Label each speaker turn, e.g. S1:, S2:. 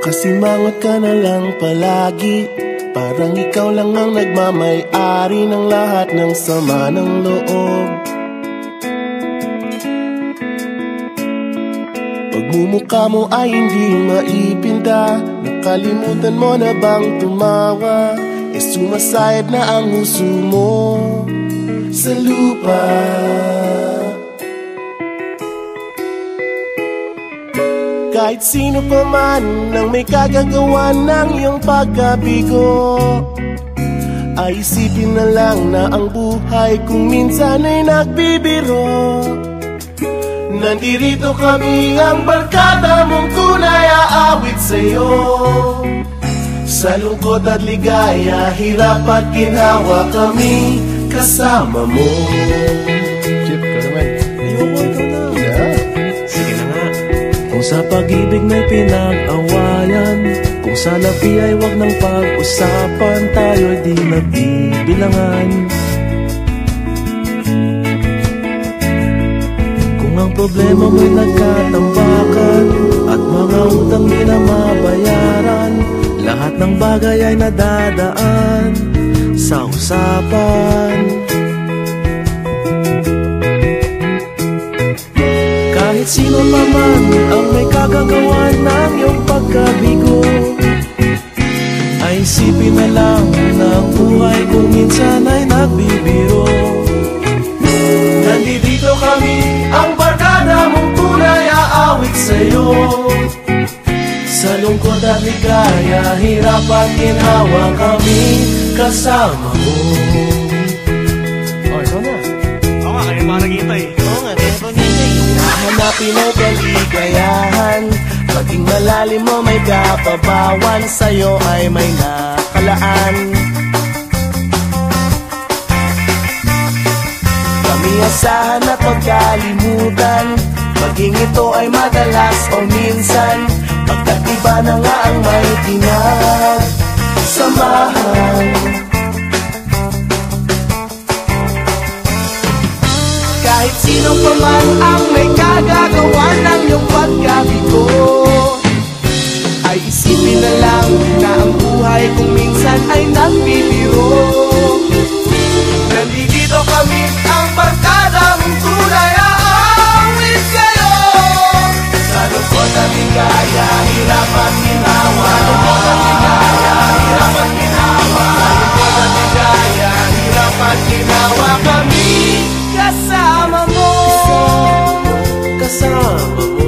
S1: Kasimangot ka na lang palagi, parang ikaw lang ang nagmamay-ari ng lahat ng sama ng loob. Pagmumukha mo ay hindi maipinta, nakalimutan mo na bang tumawa? E sumasayad na ang huso mo sa lupa. Kahit sino pa man ang may kagagawa ng iyong pagkabigo, ay isipin na lang na ang buhay kung minsan ay nagbibiro. Nandirito kami ang barkada mong tunay aawit sa'yo. Sa lungkot at ligaya, hirap at ginawa kami kasama mo.
S2: Chip, ka naman. Ayoko, ikaw na. Sige na nga. Kung sa pag-ibig may pinag-awayan, kung sa labi ay wag nang pag-usapan, tayo'y di nagbibilangan. Kung ang problema mo'y nagkatambakan at mga utang di na mabayaran, lahat ng bagay ay nadadaan sa usapan. Kahit sino pa man ang may kagagawa ng iyong pagkabigo, ay isipin na lang na ang buhay kung minsan ay nagbibiro.
S1: Nandito kami, ang barkada mong tunay aawit sa'yo. Sa lungkot at ligaya, hirap at ginhawa kami kasama mo.
S2: Oh, ikaw na. Oo nga, kaya pa nag-iintay.
S3: Oo nga, kaya pa nag-iintay.
S1: Hanapin ang kaligayahan, maging malalim mo may kapabawan, sa'yo ay may nakalaan. Kami asahan at magkalimutan, maging ito ay madalas o minsan, pagkat iba na nga ang may pinagsamahan. Kahit sino pa man ang may kagagawa ng iyong pagkabigo, ay isipin na lang na ang buhay kung minsan ay nagbibiro. Nandito kami, ang barkada mong tunay aawit sa'yo. Sa lungkot at ligaya, hirap at ginawa. Sa lungkot at ligaya, hirap at ginawa. Sa lungkot at ligaya, hirap at ginawa kami kasama mo. Kasama mo.